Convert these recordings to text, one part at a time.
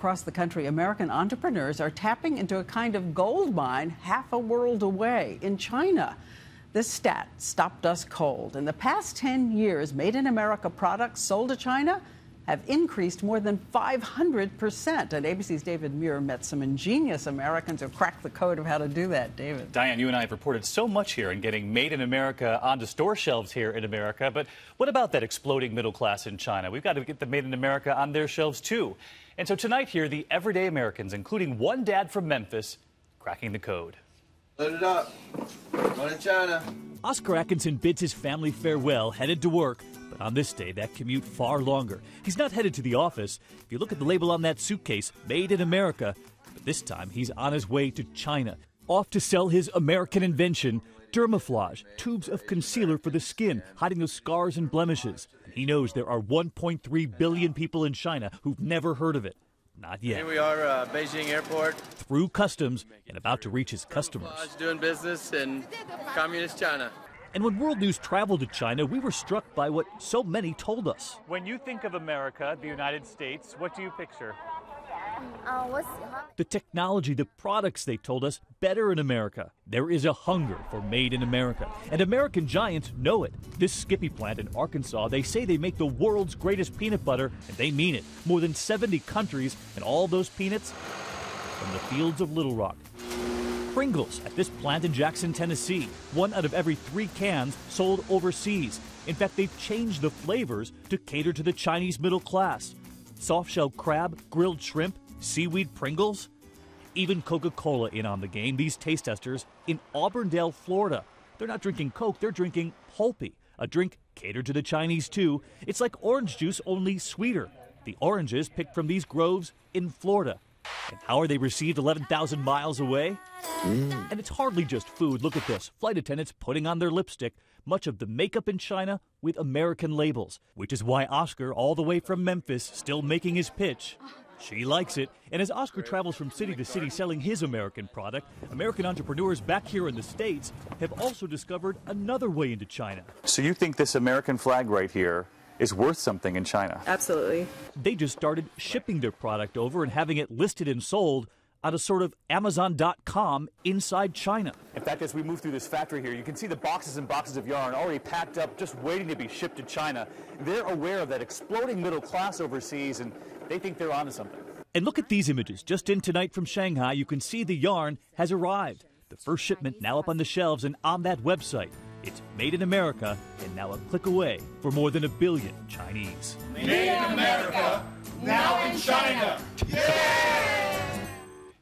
across the country, American entrepreneurs are tapping into a kind of gold mine half a world away in China. This stat stopped us cold. In the past 10 years, Made in America products sold to China have increased more than 500%. And ABC's David MUIR met some ingenious Americans who cracked the code of how to do that. David. Diane, you and I have reported so much here in getting Made in America onto store shelves here in America. But what about that exploding middle class in China? We've got to get the Made in America on their shelves, too. And so tonight here, the everyday Americans, including one dad from Memphis, cracking the code. Load it up. Going to China. Oscar Atkinson bids his family farewell, headed to work. But on this day, that commute far longer. He's not headed to the office. If you look at the label on that suitcase, Made in America. But this time, he's on his way to China, off to sell his American invention, Dermaflage, tubes of concealer for the skin, hiding those scars and blemishes. And he knows there are 1.3 billion people in China who've never heard of it. Not yet. Here we are, Beijing airport. Through customs and about to reach his customers. Doing business in communist China. And when World News traveled to China, we were struck by what so many told us. When you think of America, the United States, what do you picture? The technology, the products, they told us, better in America. There is a hunger for Made in America. And American giants know it. This Skippy plant in Arkansas, they say they make the world's greatest peanut butter, and they mean it. More than 70 countries, and all those peanuts from the fields of Little Rock. Pringles at this plant in Jackson, Tennessee. 1 out of every 3 cans sold overseas. In fact, they've changed the flavors to cater to the Chinese middle class. Soft-shell crab, grilled shrimp, seaweed Pringles. Even Coca-Cola in on the game. These taste testers in Auburndale, Florida. They're not drinking Coke, they're drinking Pulpy, a drink catered to the Chinese too. It's like orange juice, only sweeter. The oranges picked from these groves in Florida. And how are they received 11,000 miles away? And it's hardly just food. Look at this. Flight attendants putting on their lipstick. Much of the makeup in China with American labels. Which is why Oscar, all the way from Memphis, still making his pitch. She likes it. And as Oscar travels from city to city selling his American product, American entrepreneurs back here in the States have also discovered another way into China. So you think this American flag right here is worth something in China? Absolutely. They just started shipping their product over and having it listed and sold on a sort of Amazon.com inside China. In fact, as we move through this factory here, you can see the boxes and boxes of yarn already packed up, just waiting to be shipped to China. They're aware of that exploding middle class overseas, and they think they're onto something. And look at these images. Just in tonight from Shanghai, you can see the yarn has arrived. The first shipment now up on the shelves and on that website. It's Made in America, and now a click away for more than 1 billion Chinese. Made in America, now in China. Yeah!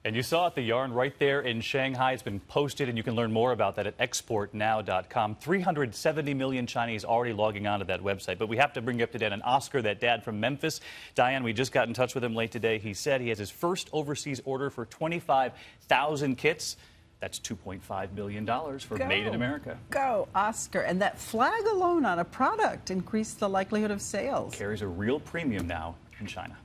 And you saw it, the yarn right there in Shanghai. It's been posted, and you can learn more about that at exportnow.com. 370 million Chinese already logging on to that website. But we have to bring you up to date on Oscar, that dad from Memphis. Diane, we just got in touch with him late today. He said he has his first overseas order for 25,000 kits. That's $2.5 million for Made in America. Go, Oscar. And that flag alone on a product increased the likelihood of sales. Carries a real premium now in China.